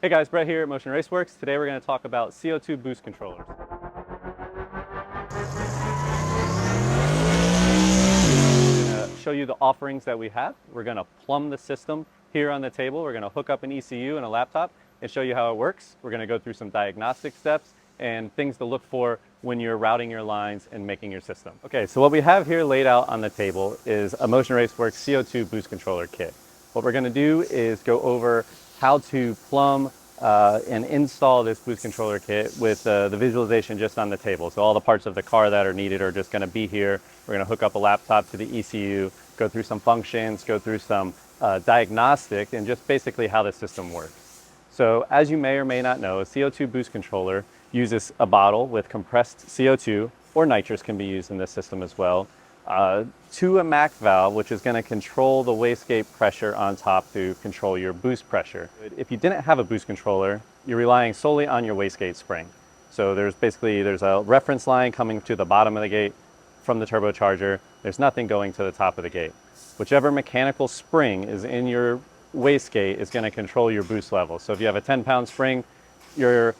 Hey guys, Brett here at Motion Raceworks. Today we're going to talk about CO2 boost controllers. I'm going to show you the offerings that we have. We're going to plumb the system here on the table. We're going to hook up an ECU and a laptop and show you how it works. We're going to go through some diagnostic steps and things to look for when you're routing your lines and making your system. Okay, so what we have here laid out on the table is a Motion Raceworks CO2 boost controller kit. What we're going to do is go over how to plumb and install this boost controller kit with the visualization just on the table. So all the parts of the car that are needed are just going to be here. We're going to hook up a laptop to the ECU, go through some functions, go through some diagnostic, and just basically how the system works. So as you may or may not know, a CO2 boost controller uses a bottle with compressed CO2, or nitrous can be used in this system as well, to a MAC valve, which is going to control the wastegate pressure on top to control your boost pressure. If you didn't have a boost controller, you're relying solely on your wastegate spring. So there's a reference line coming to the bottom of the gate from the turbocharger. There's nothing going to the top of the gate. Whichever mechanical spring is in your wastegate is going to control your boost level. So if you have a 10-pound spring, your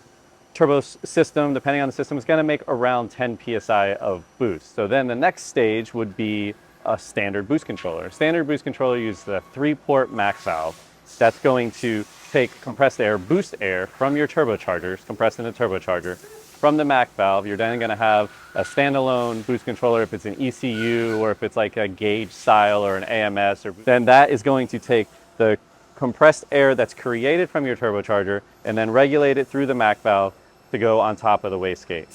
turbo system, depending on the system, is going to make around 10 psi of boost. So then the next stage would be a standard boost controller. Standard boost controller uses a 3-port MAC valve that's going to take compressed air, boost air from your turbochargers, compressed in the turbocharger. From the MAC valve, you're then going to have a standalone boost controller if it's an ECU or if it's like a gauge style or an AMS. Then that is going to take the compressed air that's created from your turbocharger and then regulate it through the MAC valve to go on top of the wastegate.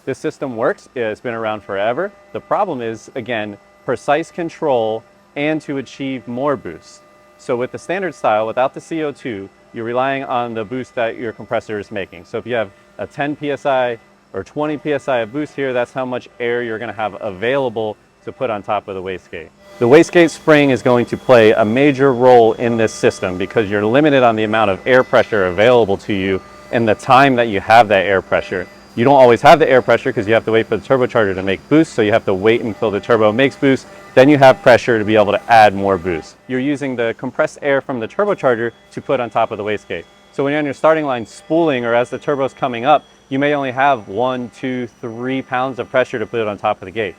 This system works. It's been around forever. The problem is, again, precise control and to achieve more boost. So with the standard style, without the CO2, you're relying on the boost that your compressor is making. So if you have a 10 psi or 20 psi of boost here, that's how much air you're going to have available to put on top of the wastegate. The wastegate spring is going to play a major role in this system because you're limited on the amount of air pressure available to you and the time that you have that air pressure. You don't always have the air pressure because you have to wait for the turbocharger to make boost, so you have to wait until the turbo makes boost, then you have pressure to be able to add more boost. You're using the compressed air from the turbocharger to put on top of the wastegate. So when you're on your starting line spooling or as the turbo's coming up, you may only have 1, 2, 3 pounds of pressure to put it on top of the gate.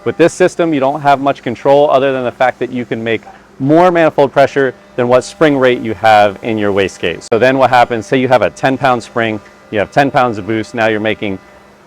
With this system, you don't have much control other than the fact that you can make more manifold pressure than what spring rate you have in your wastegate. So then what happens, say you have a 10-pound spring, you have 10 pounds of boost, now you're making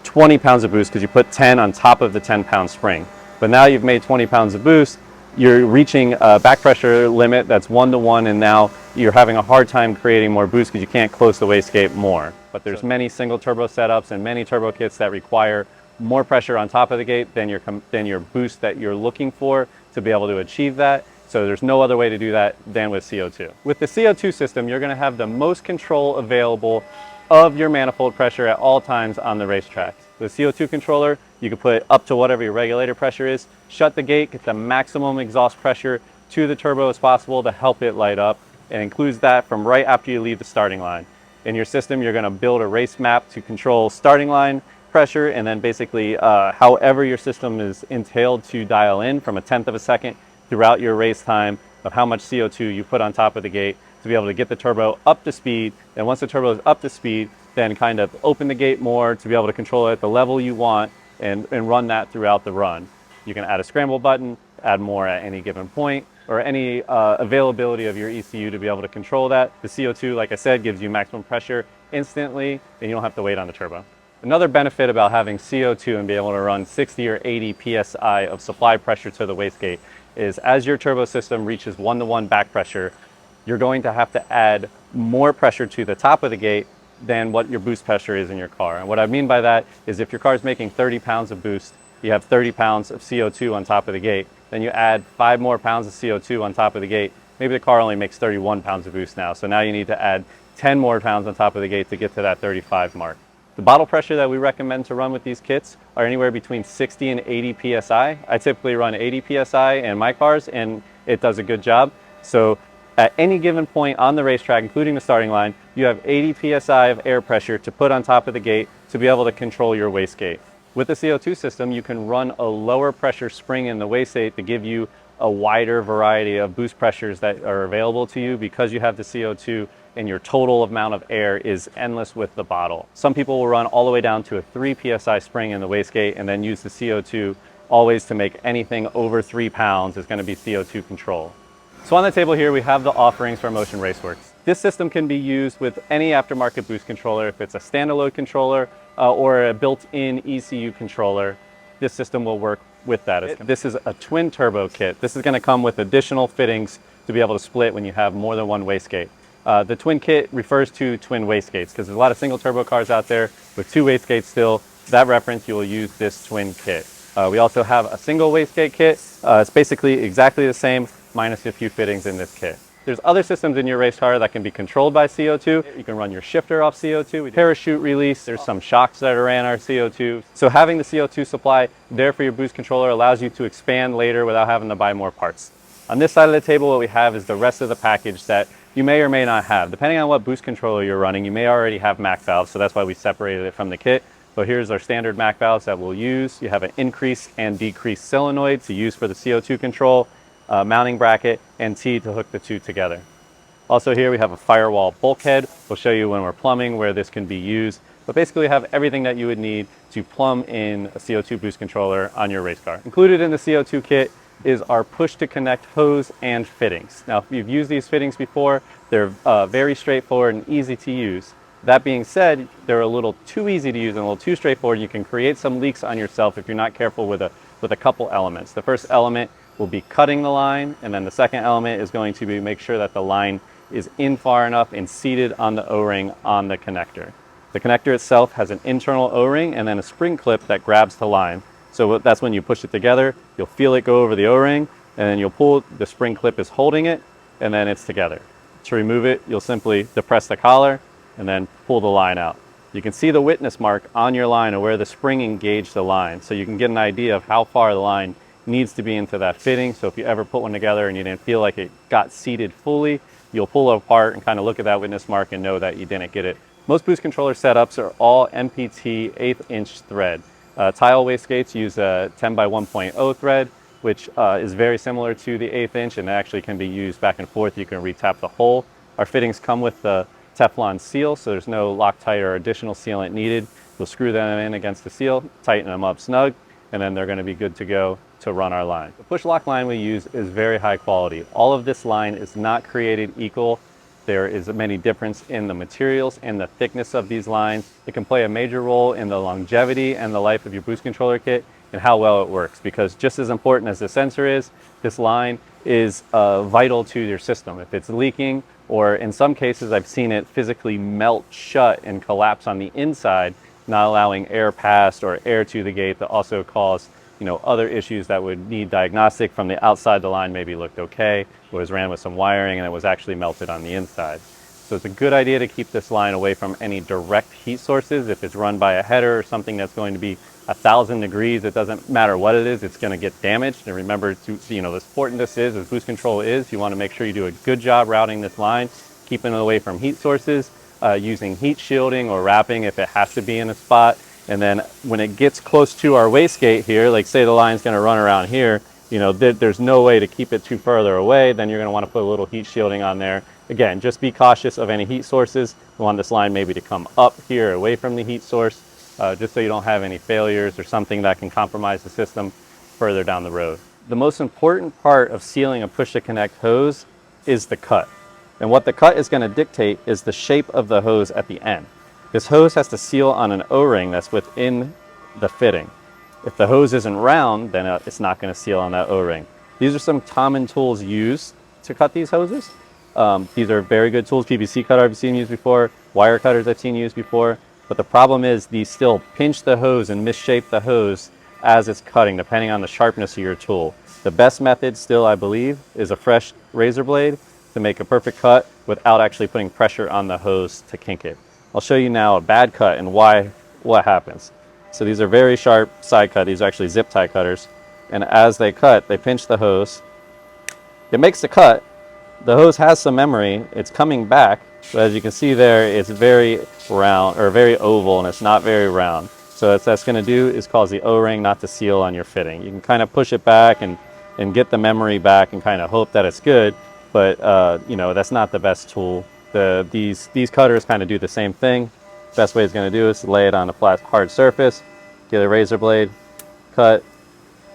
20 pounds of boost because you put 10 on top of the 10-pound spring. But now you've made 20 pounds of boost, you're reaching a back pressure limit that's 1-to-1, and now you're having a hard time creating more boost because you can't close the wastegate more. But there's many single turbo setups and many turbo kits that require more pressure on top of the gate than your boost that you're looking for to be able to achieve that. So there's no other way to do that than with CO2. With the CO2 system, you're going to have the most control available of your manifold pressure at all times on the racetrack. With the CO2 controller, you can put up to whatever your regulator pressure is, shut the gate, get the maximum exhaust pressure to the turbo as possible to help it light up. It includes that from right after you leave the starting line. In your system, you're going to build a race map to control starting line pressure, and then basically however your system is entailed to dial in from 1/10 of a second throughout your race time of how much CO2 you put on top of the gate to be able to get the turbo up to speed. And once the turbo is up to speed, then kind of open the gate more to be able to control it at the level you want and run that throughout the run. You can add a scramble button, add more at any given point, or any availability of your ECU to be able to control that. The CO2, like I said, gives you maximum pressure instantly, and you don't have to wait on the turbo. Another benefit about having CO2 and being able to run 60 or 80 psi of supply pressure to the wastegate is as your turbo system reaches 1-to-1 back pressure, you're going to have to add more pressure to the top of the gate than what your boost pressure is in your car. And what I mean by that is if your car is making 30 pounds of boost, you have 30 pounds of CO2 on top of the gate, then you add 5 more pounds of CO2 on top of the gate, maybe the car only makes 31 pounds of boost now. So now you need to add 10 more pounds on top of the gate to get to that 35 mark. The bottle pressure that we recommend to run with these kits are anywhere between 60 and 80 psi. I typically run 80 psi in my cars and it does a good job. So at any given point on the racetrack, including the starting line, you have 80 psi of air pressure to put on top of the gate to be able to control your wastegate. With the CO2 system, you can run a lower pressure spring in the wastegate to give you a wider variety of boost pressures that are available to you because you have the CO2 and your total amount of air is endless with the bottle. Some people will run all the way down to a 3 psi spring in the wastegate and then use the CO2 always to make anything over 3 pounds is going to be CO2 control. So on the table here we have the offerings for Motion Raceworks. This system can be used with any aftermarket boost controller. If it's a standalone controller or a built-in ECU controller, this system will work with that. This is a twin turbo kit. This is going to come with additional fittings to be able to split when you have more than one wastegate. The twin kit refers to twin wastegates because there's a lot of single turbo cars out there with 2 wastegates still. For that reference, you will use this twin kit. We also have a single wastegate kit. It's basically exactly the same minus a few fittings in this kit. There's other systems in your race car that can be controlled by CO2. You can run your shifter off CO2. Parachute release, there's some shocks that ran our CO2. So having the CO2 supply there for your boost controller allows you to expand later without having to buy more parts. On this side of the table, what we have is the rest of the package that you may or may not have. Depending on what boost controller you're running, you may already have MAC valves, so that's why we separated it from the kit. But here's our standard MAC valves that we'll use. You have an increase and decrease solenoid to use for the CO2 control, mounting bracket, and T to hook the two together. Also here we have a firewall bulkhead. We'll show you when we're plumbing where this can be used. But basically we have everything that you would need to plumb in a CO2 boost controller on your race car. Included in the CO2 kit is our push to connect hose and fittings. Now if you've used these fittings before, they're very straightforward and easy to use. That being said, they're a little too easy to use and a little too straightforward. You can create some leaks on yourself if you're not careful with a couple elements. The first element will be cutting the line, and then the second element is going to be make sure that the line is in far enough and seated on the O-ring on the connector. The connector itself has an internal O-ring and then a spring clip that grabs the line. So that's when you push it together, you'll feel it go over the O-ring, and then you'll pull, the spring clip is holding it, and then it's together. To remove it, you'll simply depress the collar and then pull the line out. You can see the witness mark on your line of where the spring engaged the line, so you can get an idea of how far the line needs to be into that fitting. So if you ever put one together and you didn't feel like it got seated fully, you'll pull it apart and kind of look at that witness mark and know that you didn't get it. Most boost controller setups are all MPT 1/8 inch thread. Tile wastegates use a 10 by 1.0 thread, which is very similar to the 1/8 inch and actually can be used back and forth. You can retap the hole. Our fittings come with the Teflon seal, so there's no Loctite or additional sealant needed. You'll screw them in against the seal, tighten them up snug, and then they're going to be good to go to run our line. The push lock line we use is very high quality. All of this line is not created equal. There is many difference in the materials and the thickness of these lines. It can play a major role in the longevity and the life of your boost controller kit and how well it works, because just as important as the sensor is, this line is vital to your system. If it's leaking, or in some cases I've seen it physically melt shut and collapse on the inside, not allowing air past or air to the gate, that also cause other issues that would need diagnostic. From the outside, the line maybe looked okay, it was ran with some wiring and it was actually melted on the inside. So it's a good idea to keep this line away from any direct heat sources. If it's run by a header or something that's going to be 1,000 degrees, it doesn't matter what it is, it's going to get damaged. And remember, as important this is, as boost control is, you want to make sure you do a good job routing this line, keeping it away from heat sources, using heat shielding or wrapping if it has to be in a spot. And then when it gets close to our wastegate here, like say the line's going to run around here, there's no way to keep it too further away, then you're going to want to put a little heat shielding on there. Again, just be cautious of any heat sources. You want this line maybe to come up here away from the heat source, just so you don't have any failures or something that can compromise the system further down the road. The most important part of sealing a push-to-connect hose is the cut. And what the cut is going to dictate is the shape of the hose at the end. This hose has to seal on an O-ring that's within the fitting. If the hose isn't round, then it's not going to seal on that O-ring. These are some common tools used to cut these hoses. These are very good tools. PVC cutter I've seen used before, wire cutters I've seen used before. But the problem is these still pinch the hose and misshape the hose as it's cutting, depending on the sharpness of your tool. The best method still, I believe, is a fresh razor blade to make a perfect cut without actually putting pressure on the hose to kink it. I'll show you now a bad cut and what happens. So these are very sharp side cut. These are actually zip tie cutters. And as they cut, they pinch the hose. It makes the cut. The hose has some memory. It's coming back. But as you can see there, it's very round or very oval and it's not very round. So what that's going to do is cause the O-ring not to seal on your fitting. You can kind of push it back and get the memory back and kind of hope that it's good, but you know, that's not the best tool. These cutters kind of do the same thing. Best way it's going to do is to lay it on a flat, hard surface, get a razor blade, cut.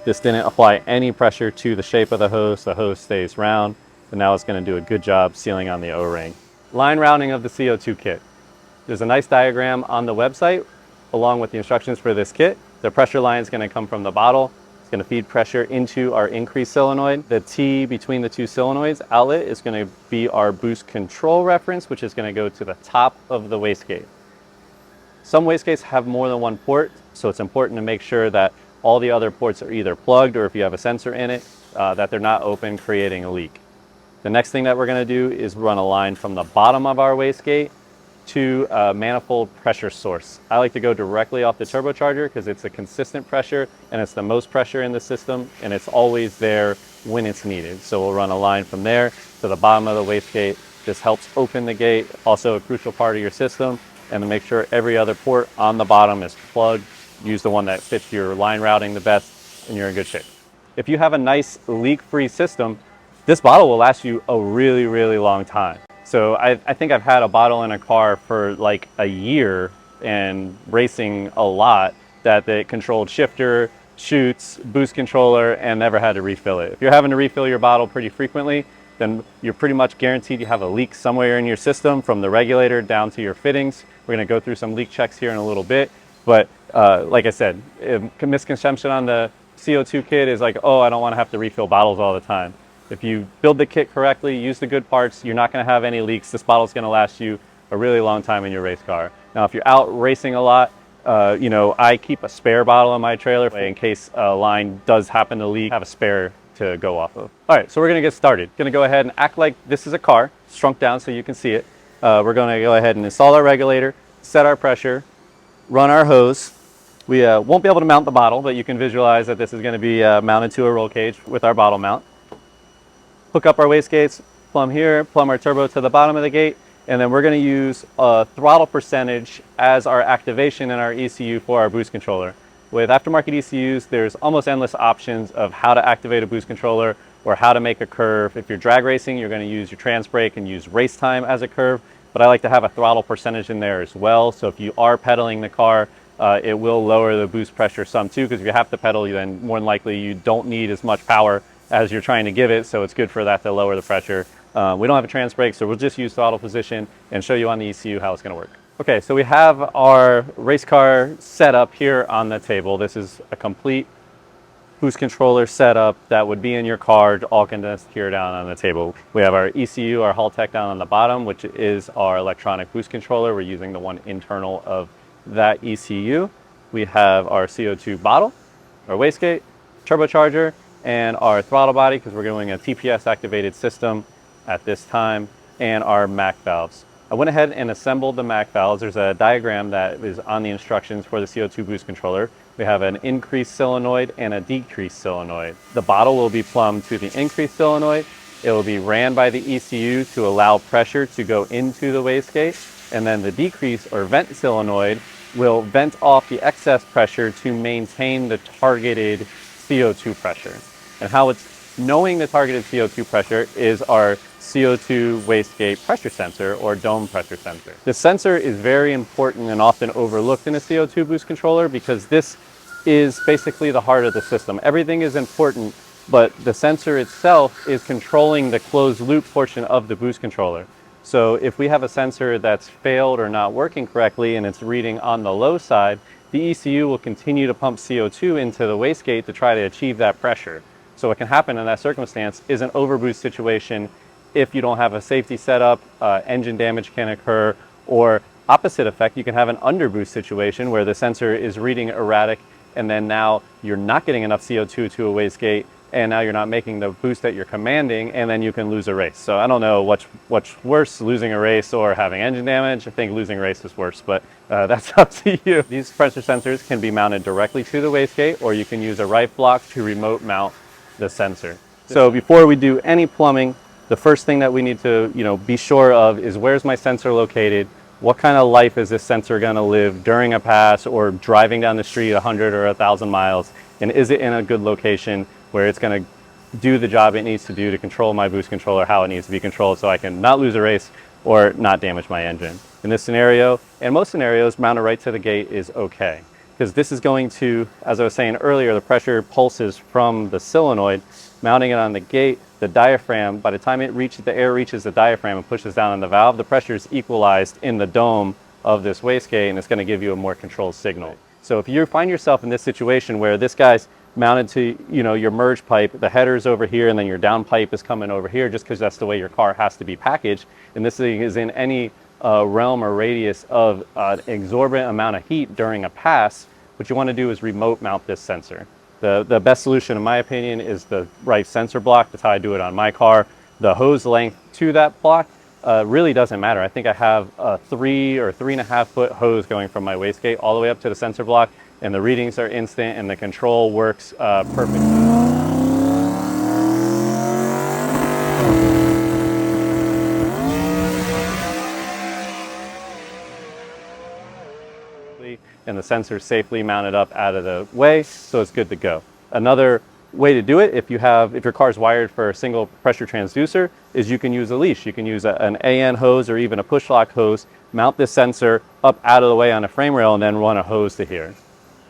This didn't apply any pressure to the shape of the hose. The hose stays round, and now it's going to do a good job sealing on the O-ring. Line routing of the CO2 kit. There's a nice diagram on the website along with the instructions for this kit. The pressure line is going to come from the bottle. It's going to feed pressure into our increase solenoid. The T between the two solenoids outlet is going to be our boost control reference, which is going to go to the top of the wastegate. Some wastegates have more than one port, so it's important to make sure that all the other ports are either plugged, or if you have a sensor in it, that they're not open, creating a leak. The next thing that we're going to do is run a line from the bottom of our wastegate to a manifold pressure source. I like to go directly off the turbocharger because it's a consistent pressure and it's the most pressure in the system, and it's always there when it's needed. So we'll run a line from there to the bottom of the wastegate. This helps open the gate, also a crucial part of your system, and to make sure every other port on the bottom is plugged. Use the one that fits your line routing the best and you're in good shape. If you have a nice leak-free system, this bottle will last you a really, really long time. So I think I've had a bottle in a car for like a year and racing a lot, that it controlled shifter, chutes, boost controller, and never had to refill it. If you're having to refill your bottle pretty frequently, then you're pretty much guaranteed you have a leak somewhere in your system, from the regulator down to your fittings. We're going to go through some leak checks here in a little bit. But like I said, a misconception on the CO2 kit is like, oh, I don't want to have to refill bottles all the time. If you build the kit correctly, use the good parts, you're not going to have any leaks. This bottle's going to last you a really long time in your race car. Now, if you're out racing a lot, you know, I keep a spare bottle in my trailer in case a line does happen to leak. Have a spare to go off of. All right, so we're going to get started. Going to go ahead and act like this is a car, shrunk down so you can see it. We're going to go ahead and install our regulator, set our pressure, run our hose. We won't be able to mount the bottle, but you can visualize that this is going to be mounted to a roll cage with our bottle mount. Hook up our wastegates, plumb here, plumb our turbo to the bottom of the gate, and then we're going to use a throttle percentage as our activation in our ECU for our boost controller. With aftermarket ECUs, there's almost endless options of how to activate a boost controller or how to make a curve. If you're drag racing, you're going to use your trans brake and use race time as a curve, but I like to have a throttle percentage in there as well. So if you are pedaling the car, it will lower the boost pressure some too, because if you have to pedal, then more than likely you don't need as much power as you're trying to give it, so it's good for that to lower the pressure. We don't have a trans brake, so we'll just use throttle position and show you on the ECU how it's going to work. Okay, so we have our race car set up here on the table. This is a complete boost controller setup that would be in your car, all condensed here down on the table. We have our ECU, our Hall Tech down on the bottom, which is our electronic boost controller. We're using the one internal of that ECU. We have our CO2 bottle, our wastegate, turbocharger, and our throttle body, because we're doing a TPS activated system at this time, and our MAC valves. I went ahead and assembled the MAC valves. There's a diagram that is on the instructions for the CO2 boost controller. We have an increased solenoid and a decreased solenoid. The bottle will be plumbed to the increased solenoid. It will be ran by the ECU to allow pressure to go into the wastegate, and then the decrease or vent solenoid will vent off the excess pressure to maintain the targeted CO2 pressure. And how it's knowing the targeted CO2 pressure is our CO2 wastegate pressure sensor, or dome pressure sensor. The sensor is very important and often overlooked in a CO2 boost controller, because this is basically the heart of the system. Everything is important, but the sensor itself is controlling the closed loop portion of the boost controller. So if we have a sensor that's failed or not working correctly and it's reading on the low side, the ECU will continue to pump CO2 into the wastegate to try to achieve that pressure. So what can happen in that circumstance is an overboost situation. If you don't have a safety setup, engine damage can occur, or opposite effect, you can have an underboost situation where the sensor is reading erratic, and then now you're not getting enough CO2 to a wastegate, and now you're not making the boost that you're commanding, and then you can lose a race. So I don't know what's worse, losing a race or having engine damage. I think losing a race is worse, but that's up to you. These pressure sensors can be mounted directly to the wastegate, or you can use a Rife block to remote mount the sensor. So before we do any plumbing, the first thing that we need to be sure of is, where's my sensor located, what kind of life is this sensor going to live during a pass or driving down the street 100 or 1,000 miles? And is it in a good location where it's going to do the job it needs to do to control my boost controller how it needs to be controlled, so I can not lose a race or not damage my engine. In this scenario, and most scenarios, mounted right to the gate is okay, because this is going to, as I was saying earlier, the pressure pulses from the solenoid. Mounting it on the gate, the diaphragm, by the time the air reaches the diaphragm and pushes down on the valve, the pressure is equalized in the dome of this wastegate, and it's going to give you a more controlled signal. So if you find yourself in this situation where this guy's mounted to, your merge pipe, the header's over here, and then your down pipe is coming over here, just because that's the way your car has to be packaged, and this thing is in any realm or radius of an exorbitant amount of heat during a pass, what you want to do is remote mount this sensor. The best solution, in my opinion, is the right sensor block. That's how I do it on my car. The hose length to that block really doesn't matter. I think I have a 3 or 3.5 foot hose going from my wastegate all the way up to the sensor block, and the readings are instant and the control works perfectly. And the sensor safely mounted up out of the way, so it's good to go. Another way to do it, if your car is wired for a single pressure transducer, is you can use a leash. You can use an AN hose or even a push lock hose, mount this sensor up out of the way on a frame rail, and then run a hose to here.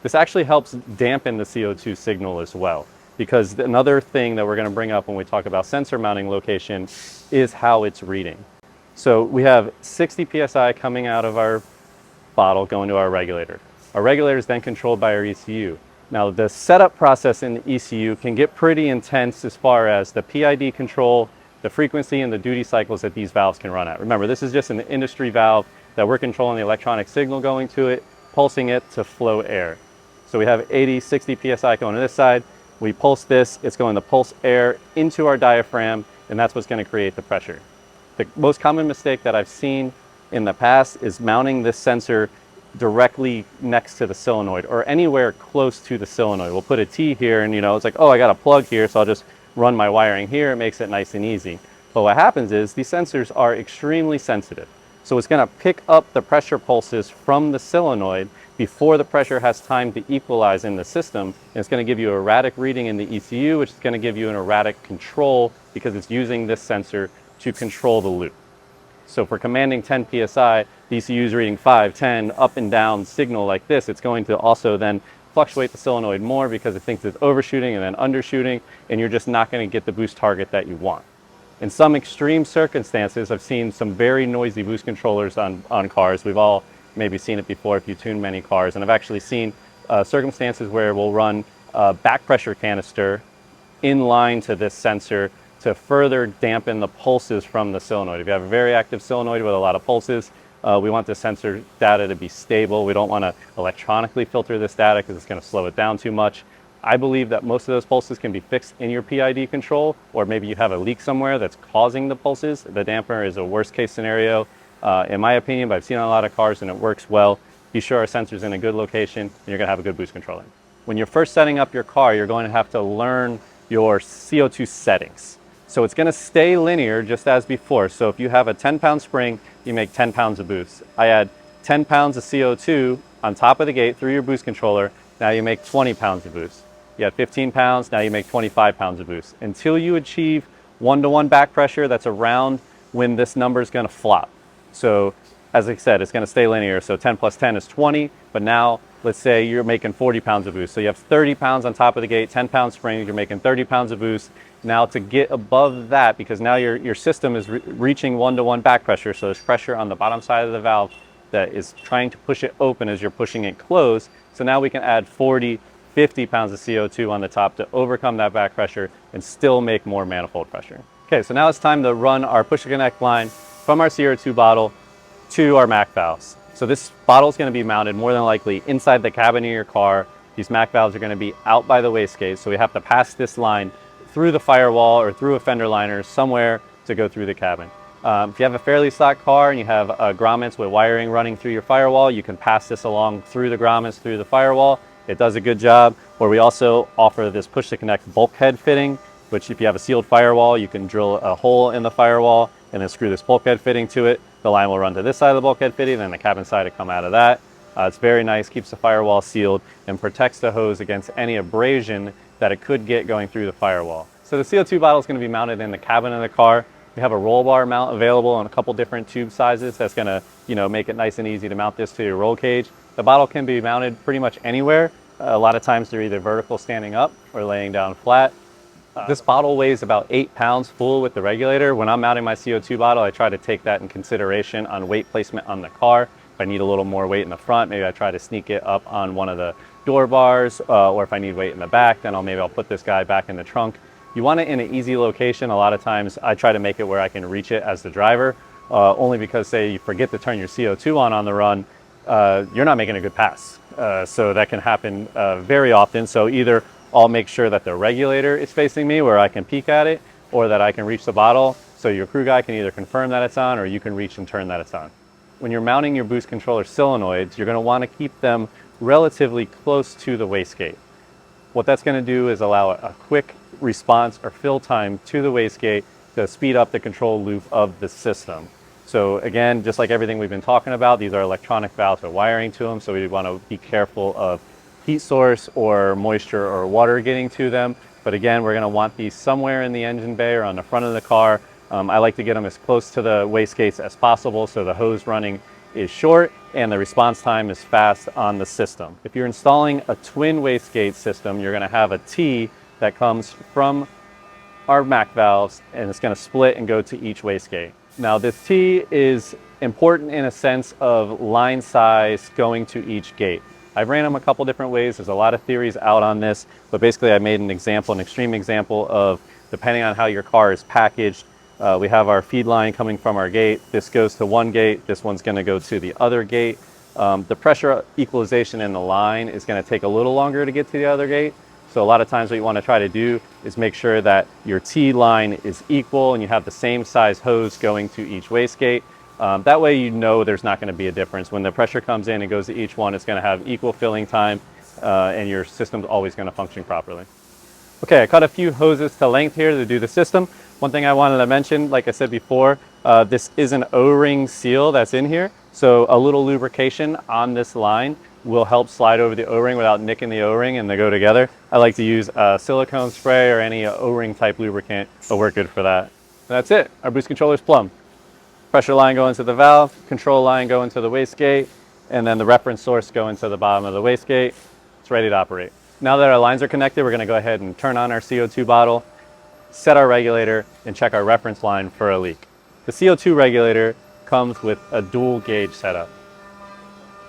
This actually helps dampen the CO2 signal as well, because another thing that we're going to bring up when we talk about sensor mounting location is how it's reading. So we have 60 psi coming out of our bottle going to our regulator. Our regulator is then controlled by our ECU. Now, the setup process in the ECU can get pretty intense as far as the PID control, the frequency, and the duty cycles that these valves can run at. Remember, this is just an industry valve that we're controlling the electronic signal going to it, pulsing it to flow air. So we have 80, 60 psi going to this side. We pulse this, it's going to pulse air into our diaphragm, and that's what's going to create the pressure. The most common mistake that I've seen in the past is mounting this sensor directly next to the solenoid or anywhere close to the solenoid. We'll put a T here and it's like, oh, I got a plug here, so I'll just run my wiring here. It makes it nice and easy. But what happens is these sensors are extremely sensitive. So it's going to pick up the pressure pulses from the solenoid before the pressure has time to equalize in the system. And it's going to give you an erratic reading in the ECU, which is going to give you an erratic control because it's using this sensor to control the loop. So if we're commanding 10 psi, the ECU is reading 5, 10, up and down signal like this, it's going to also then fluctuate the solenoid more because it thinks it's overshooting and then undershooting, and you're just not going to get the boost target that you want. In some extreme circumstances, I've seen some very noisy boost controllers on cars. We've all maybe seen it before if you tune many cars, and I've actually seen circumstances where we'll run a back pressure canister in line to this sensor to further dampen the pulses from the solenoid. If you have a very active solenoid with a lot of pulses, we want the sensor data to be stable. We don't want to electronically filter this data because it's going to slow it down too much. I believe that most of those pulses can be fixed in your PID control, or maybe you have a leak somewhere that's causing the pulses. The dampener is a worst case scenario, in my opinion, but I've seen it on a lot of cars and it works well. Be sure our sensor's in a good location and you're going to have a good boost controller. When you're first setting up your car, you're going to have to learn your CO2 settings. So it's going to stay linear just as before. So if you have a 10-pound spring, you make 10 pounds of boost. I add 10 pounds of CO2 on top of the gate through your boost controller. Now you make 20 pounds of boost. You had 15 pounds, now you make 25 pounds of boost. Until you achieve 1-to-1 back pressure, that's around when this number is going to flop. So as I said, it's going to stay linear. So 10 plus 10 is 20, but now let's say you're making 40 pounds of boost. So you have 30 pounds on top of the gate, 10 pound springs, you're making 30 pounds of boost. Now to get above that, because now your system is reaching 1-to-1 back pressure, so there's pressure on the bottom side of the valve that is trying to push it open as you're pushing it closed. So now we can add 40, 50 pounds of CO2 on the top to overcome that back pressure and still make more manifold pressure. Okay, so now it's time to run our push-to-connect line from our CO2 bottle to our MAC valves. So this bottle is going to be mounted more than likely inside the cabin of your car. These MAC valves are going to be out by the wastegate, so we have to pass this line through the firewall or through a fender liner somewhere to go through the cabin. If you have a fairly stock car and you have grommets with wiring running through your firewall, you can pass this along through the grommets through the firewall. It does a good job. Or we also offer this push-to-connect bulkhead fitting, which if you have a sealed firewall, you can drill a hole in the firewall and then screw this bulkhead fitting to it. The line will run to this side of the bulkhead fitting, then the cabin side will come out of that. It's very nice, keeps the firewall sealed, and protects the hose against any abrasion that it could get going through the firewall. So the CO2 bottle is going to be mounted in the cabin of the car. We have a roll bar mount available in a couple different tube sizes that's going to, make it nice and easy to mount this to your roll cage. The bottle can be mounted pretty much anywhere. A lot of times they're either vertical standing up or laying down flat. This bottle weighs about 8 pounds full with the regulator. When I'm mounting my CO2 bottle, I try to take that in consideration on weight placement on the car. If I need a little more weight in the front, maybe I try to sneak it up on one of the door bars, or if I need weight in the back, then maybe I'll put this guy back in the trunk. You want it in an easy location. A lot of times I try to make it where I can reach it as the driver, only because say you forget to turn your CO2 on the run, you're not making a good pass. So that can happen very often. So either I'll make sure that the regulator is facing me where I can peek at it, or that I can reach the bottle. So your crew guy can either confirm that it's on, or you can reach and turn that it's on. When you're mounting your boost controller solenoids, you're going to want to keep them relatively close to the wastegate. What that's going to do is allow a quick response or fill time to the wastegate to speed up the control loop of the system. So again, just like everything we've been talking about, these are electronic valves with wiring to them, so we want to be careful of heat source or moisture or water getting to them. But again, we're going to want these somewhere in the engine bay or on the front of the car. I like to get them as close to the wastegates as possible so the hose running is short and the response time is fast on the system. If you're installing a twin wastegate system, you're going to have a T that comes from our MAC valves, and it's going to split and go to each wastegate. Now this T is important in a sense of line size going to each gate. I've ran them a couple different ways. There's a lot of theories out on this, but basically I made an example, an extreme example of, depending on how your car is packaged, we have our feed line coming from our gate. This goes to one gate. This one's going to go to the other gate. The pressure equalization in the line is going to take a little longer to get to the other gate. So a lot of times what you want to try to do is make sure that your T line is equal and you have the same size hose going to each wastegate. That way you know there's not going to be a difference. When the pressure comes in and goes to each one, it's going to have equal filling time, and your system's always going to function properly. Okay, I cut a few hoses to length here to do the system. One thing I wanted to mention, like I said before, this is an O-ring seal that's in here. So a little lubrication on this line will help slide over the O-ring without nicking the O-ring, and they go together. I like to use silicone spray or any O-ring type lubricant. It'll work good for that. And that's it. Our boost controller is Plumb. Pressure line going to the valve, control line going to the wastegate, and then the reference source going to the bottom of the wastegate. It's ready to operate. Now that our lines are connected, we're going to go ahead and turn on our CO2 bottle, set our regulator, and check our reference line for a leak. The CO2 regulator comes with a dual gauge setup.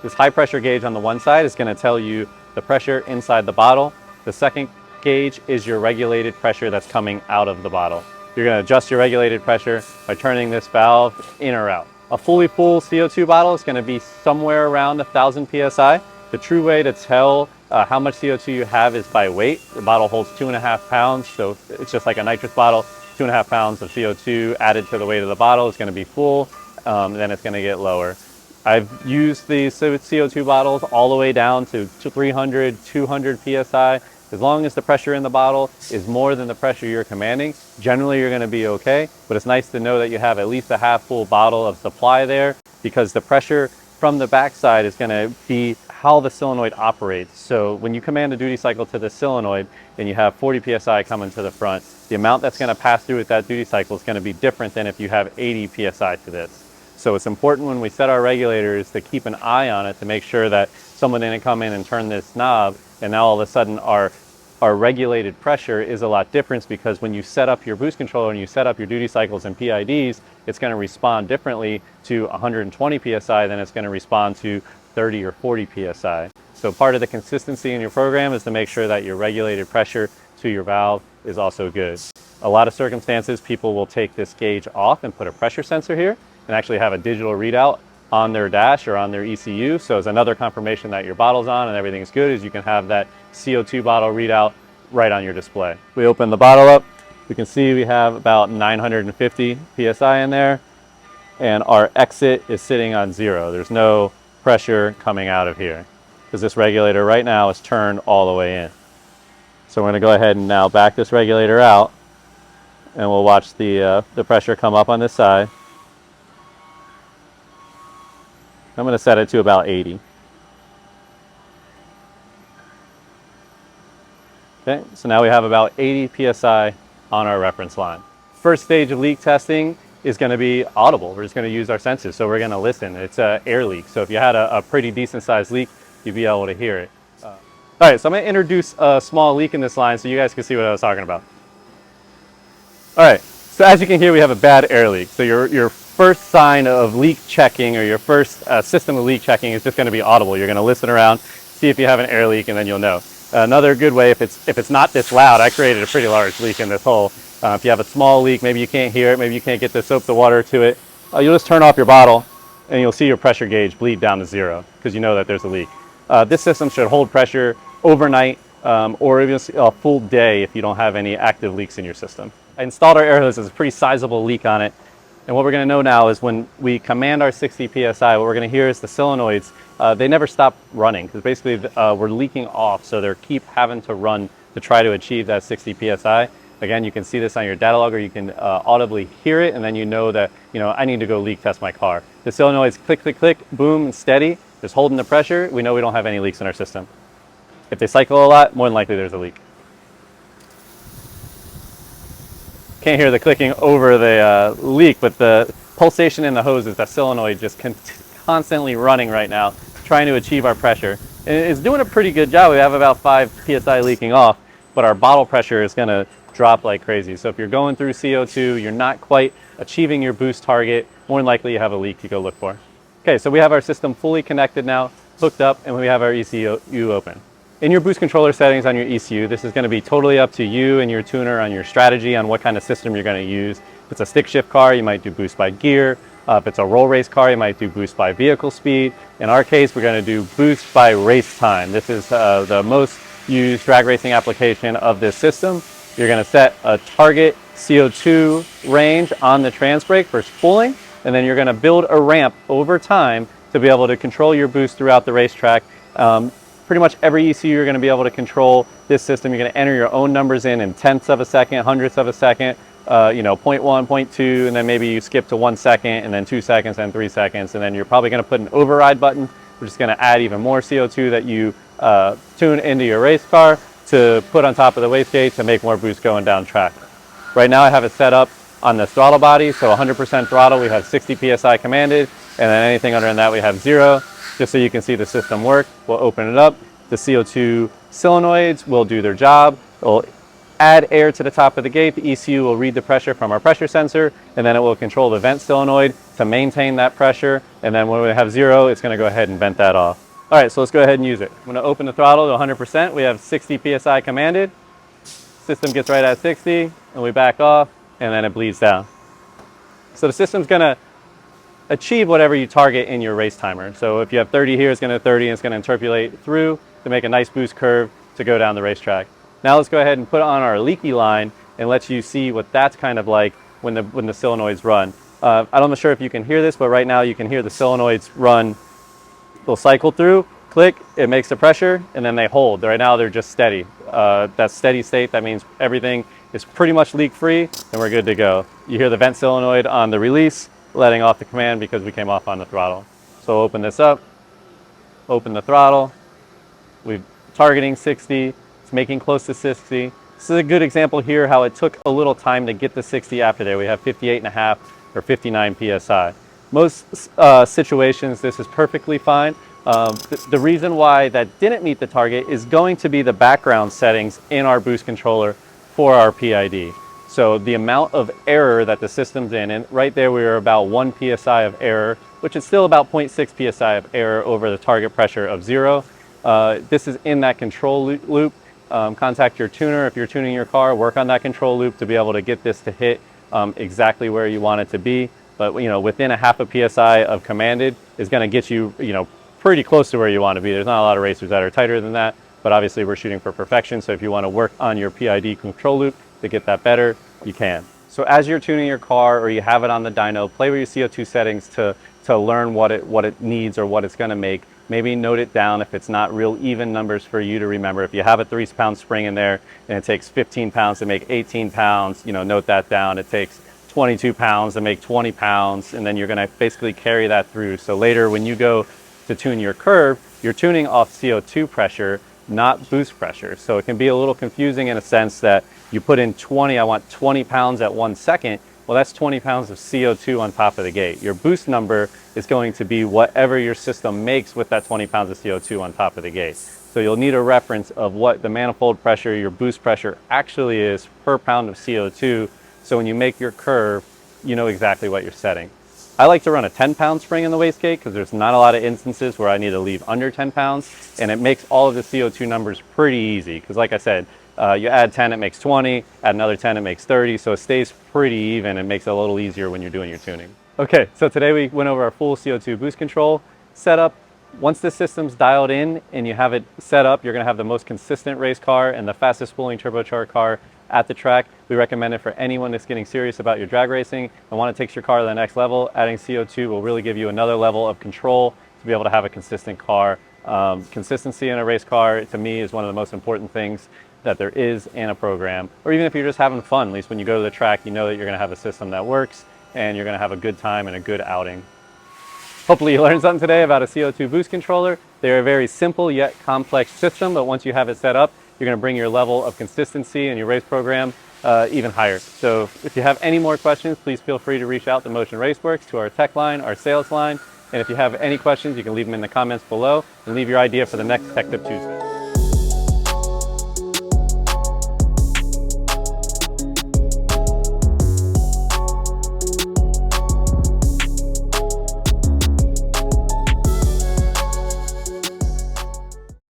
This high pressure gauge on the one side is going to tell you the pressure inside the bottle. The second gauge is your regulated pressure that's coming out of the bottle. You're going to adjust your regulated pressure by turning this valve in or out. A fully full CO2 bottle is going to be somewhere around 1,000 psi. The true way to tell how much CO2 you have is by weight. The bottle holds 2.5 pounds, so it's just like a nitrous bottle. 2.5 pounds of CO2 added to the weight of the bottle is going to be full, then it's going to get lower. I've used these CO2 bottles all the way down to 300, 200 psi. As long as the pressure in the bottle is more than the pressure you're commanding, generally you're going to be okay. But it's nice to know that you have at least a half full bottle of supply there, because the pressure from the backside is going to be how the solenoid operates. So when you command a duty cycle to the solenoid and you have 40 psi coming to the front, the amount that's going to pass through with that duty cycle is going to be different than if you have 80 psi to this. So it's important when we set our regulators to keep an eye on it to make sure that someone didn't come in and turn this knob and now all of a sudden our regulated pressure is a lot different, because when you set up your boost controller and you set up your duty cycles and PIDs, it's going to respond differently to 120 psi than it's going to respond to 30 or 40 psi. So part of the consistency in your program is to make sure that your regulated pressure to your valve is also good. A lot of circumstances, people will take this gauge off and put a pressure sensor here and actually have a digital readout on their dash or on their ECU. So it's another confirmation that your bottle's on and everything's good, is you can have that CO2 bottle readout right on your display. We open the bottle up, we can see we have about 950 psi in there, and our exit is sitting on 0. There's no pressure coming out of here because this regulator right now is turned all the way in. So we're going to go ahead and now back this regulator out, and we'll watch the pressure come up on this side. I'm going to set it to about 80. Okay, so now we have about 80 psi on our reference line. First stage of leak testing is going to be audible. We're just going to use our senses, so we're going to listen. It's an air leak, so if you had a pretty decent sized leak, you'd be able to hear it. All right, so I'm going to introduce a small leak in this line so you guys can see what I was talking about. All right, so as you can hear, we have a bad air leak. So your first sign of leak checking, or your first system of leak checking, is just going to be audible. You're going to listen around, see if you have an air leak, and then you'll know. Another good way, if it's not this loud, I created a pretty large leak in this hole. If you have a small leak, maybe you can't hear it, maybe you can't get the soap, the water to it, you'll just turn off your bottle and you'll see your pressure gauge bleed down to 0 because you know that there's a leak. This system should hold pressure overnight or even a full day if you don't have any active leaks in your system. I installed our air hose. There's a pretty sizable leak on it. And what we're going to know now is when we command our 60 psi, what we're going to hear is the solenoids, they never stop running because basically we're leaking off, so they keep having to run to try to achieve that 60 psi. Again, you can see this on your data log, or you can audibly hear it, and then you know that, I need to go leak test my car. The solenoids click, click, click, boom, and steady, just holding the pressure. We know we don't have any leaks in our system. If they cycle a lot, more than likely there's a leak. Can't hear the clicking over the leak, but the pulsation in the hose is the solenoid just constantly running right now, trying to achieve our pressure. And it's doing a pretty good job. We have about 5 psi leaking off, but our bottle pressure is going to drop like crazy. So if you're going through CO2, you're not quite achieving your boost target, more than likely you have a leak to go look for. Okay, so we have our system fully connected now, hooked up, and we have our ECU open. In your boost controller settings on your ECU, this is going to be totally up to you and your tuner on your strategy on what kind of system you're going to use. If it's a stick shift car, you might do boost by gear. If it's a roll race car, you might do boost by vehicle speed. In our case, we're going to do boost by race time. This is the most used drag racing application of this system. You're going to set a target CO2 range on the trans brake for spooling, and then you're going to build a ramp over time to be able to control your boost throughout the racetrack. Pretty much every ECU you're going to be able to control this system. You're going to enter your own numbers in tenths of a second, hundredths of a second, 0.1, 0.2, and then maybe you skip to 1 second, and then 2 seconds, and 3 seconds, and then you're probably going to put an override button, which is going to add even more CO2 that you tune into your race car to put on top of the wastegate to make more boost going down track. Right now I have it set up on the throttle body, so 100% throttle, we have 60 psi commanded, and then anything under that we have 0. Just so you can see the system work, we'll open it up. The CO2 solenoids will do their job. It'll add air to the top of the gate. The ECU will read the pressure from our pressure sensor, and then it will control the vent solenoid to maintain that pressure. And then when we have 0, it's going to go ahead and vent that off. All right, so let's go ahead and use it. I'm going to open the throttle to 100%. We have 60 psi commanded. System gets right at 60, and we back off, and then it bleeds down. So the system's going to achieve whatever you target in your race timer. So if you have 30 here, it's going to 30, and it's going to interpolate through to make a nice boost curve to go down the racetrack. Now let's go ahead and put on our leaky line and let you see what that's kind of like when the solenoids run. I'm not sure if you can hear this, but right now you can hear the solenoids run. They'll cycle through, click, it makes the pressure, and then they hold. Right now they're just steady. That's steady state. That means everything is pretty much leak free, and we're good to go. You hear the vent solenoid on the release, letting off the command because we came off on the throttle. So open this up, open the throttle. We're targeting 60, it's making close to 60. This is a good example here how it took a little time to get the 60 after there. We have 58.5 or 59 psi. Most situations this is perfectly fine. The reason why that didn't meet the target is going to be the background settings in our boost controller for our PID. So the amount of error that the system's in, and right there we were about 1 psi of error, which is still about 0.6 psi of error over the target pressure of 0. This is in that control loop. Contact your tuner if you're tuning your car, work on that control loop to be able to get this to hit exactly where you want it to be. But within a half a psi of commanded is going to get you, pretty close to where you want to be. There's not a lot of racers that are tighter than that, but obviously we're shooting for perfection. So if you want to work on your PID control loop to get that better, you can. So as you're tuning your car or you have it on the dyno, play with your CO2 settings to learn what it needs or what it's going to make. Maybe note it down if it's not real even numbers for you to remember. If you have a 3-pound spring in there and it takes 15 pounds to make 18 pounds, note that down. It takes 22 pounds to make 20 pounds, and then you're going to basically carry that through. So later when you go to tune your curve, you're tuning off CO2 pressure, not boost pressure. So it can be a little confusing in a sense that you put in 20, I want 20 pounds at 1 second. Well, that's 20 pounds of CO2 on top of the gate. Your boost number is going to be whatever your system makes with that 20 pounds of CO2 on top of the gate. So you'll need a reference of what the manifold pressure, your boost pressure actually is per pound of CO2. So when you make your curve, you know exactly what you're setting. I like to run a 10-pound spring in the wastegate because there's not a lot of instances where I need to leave under 10 pounds, and it makes all of the CO2 numbers pretty easy because, like I said, you add 10, it makes 20, add another 10, it makes 30, so it stays pretty even and makes it a little easier when you're doing your tuning. Okay, so today we went over our full CO2 boost control setup. Once the system's dialed in and you have it set up, you're going to have the most consistent race car and the fastest spooling turbocharged car at the track. We recommend it for anyone that's getting serious about your drag racing and want to take your car to the next level. Adding CO2 will really give you another level of control to be able to have a consistent car. Consistency in a race car, to me, is one of the most important things that there is in a program. Or even if you're just having fun, at least when you go to the track, you know that you're going to have a system that works and you're going to have a good time and a good outing. Hopefully you learned something today about a CO2 boost controller. They're a very simple yet complex system, but once you have it set up, you're going to bring your level of consistency in your race program even higher. So if you have any more questions, please feel free to reach out to Motion Raceworks, to our tech line, our sales line. And if you have any questions, you can leave them in the comments below and leave your idea for the next Tech Tip Tuesday.